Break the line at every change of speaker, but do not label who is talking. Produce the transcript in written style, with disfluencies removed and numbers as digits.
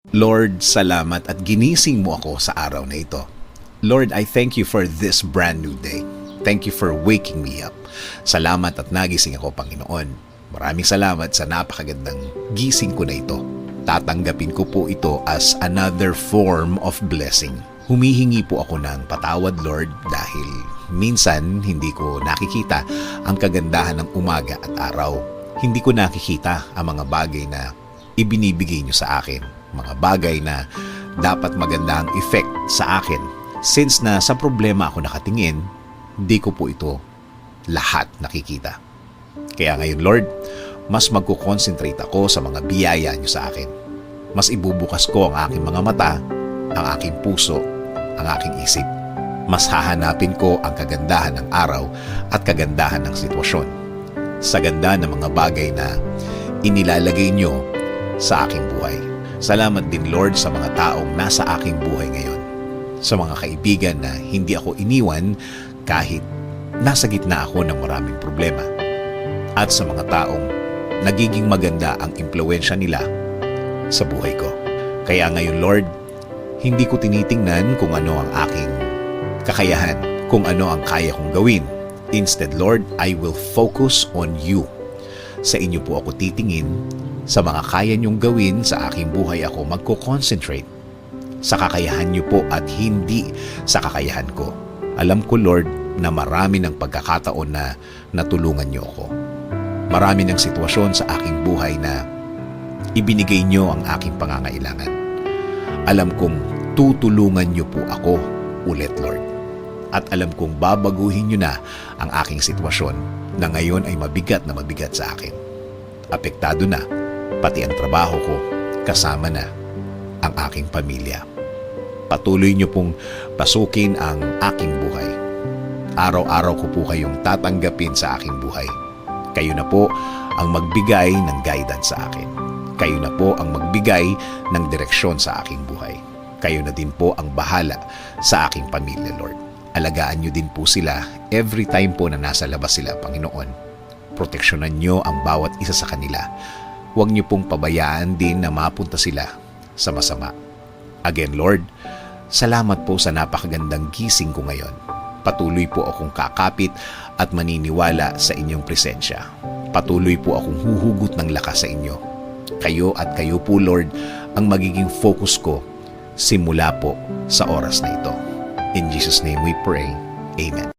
Lord, salamat at ginising mo ako sa araw na ito. Lord, I thank you for this brand new day. Thank you for waking me up. Salamat at nagising ako, Panginoon. Maraming salamat sa napakagandang gising ko na ito. Tatanggapin ko po ito as another form of blessing. Humihingi po ako ng patawad, Lord, dahil minsan hindi ko nakikita ang kagandahan ng umaga at araw. Hindi ko nakikita ang mga bagay na ibinibigay niyo sa akin. Mga bagay na dapat maganda ang effect sa akin. Since na sa problema ako nakatingin, di ko po ito lahat nakikita. Kaya ngayon, Lord, mas magkukonsentrate ako sa mga biyaya niyo sa akin. Mas ibubukas ko ang aking mga mata, ang aking puso, ang aking isip. Mas hahanapin ko ang kagandahan ng araw at kagandahan ng sitwasyon. Sa ganda ng mga bagay na inilalagay niyo sa aking buhay. Salamat din, Lord, sa mga taong nasa aking buhay ngayon. Sa mga kaibigan na hindi ako iniwan kahit nasa gitna ako ng maraming problema. At sa mga taong nagiging maganda ang impluwensya nila sa buhay ko. Kaya ngayon, Lord, hindi ko tinitingnan kung ano ang aking kakayahan, kung ano ang kaya kong gawin. Instead, Lord, I will focus on you. Sa inyo po ako titingin. Sa mga kaya niyong gawin sa aking buhay ako magko-concentrate. Sa kakayahan niyo po at hindi sa kakayahan ko. Alam ko, Lord, na marami ng pagkakataon na natulungan niyo ako. Marami ng sitwasyon sa aking buhay na ibinigay niyo ang aking pangangailangan. Alam kong tutulungan niyo po ako ulit, Lord. At alam kong babaguhin niyo na ang aking sitwasyon na ngayon ay mabigat na mabigat sa akin. Apektado na pati ang trabaho ko, kasama na ang aking pamilya. Patuloy niyo pong pasukin ang aking buhay. Araw-araw ko po kayong tatanggapin sa aking buhay. Kayo na po ang magbigay ng guidance sa akin. Kayo na po ang magbigay ng direksyon sa aking buhay. Kayo na din po ang bahala sa aking pamilya, Lord. Alagaan niyo din po sila every time po na nasa labas sila, Panginoon. Proteksyonan niyo ang bawat isa sa kanila. Huwag niyo pong pabayaan din na mapunta sila sa masama. Again, Lord, salamat po sa napakagandang gising ko ngayon. Patuloy po akong kakapit at maniniwala sa inyong presensya. Patuloy po akong huhugot ng lakas sa inyo. Kayo at kayo po, Lord, ang magiging focus ko simula po sa oras na ito. In Jesus' name we pray. Amen.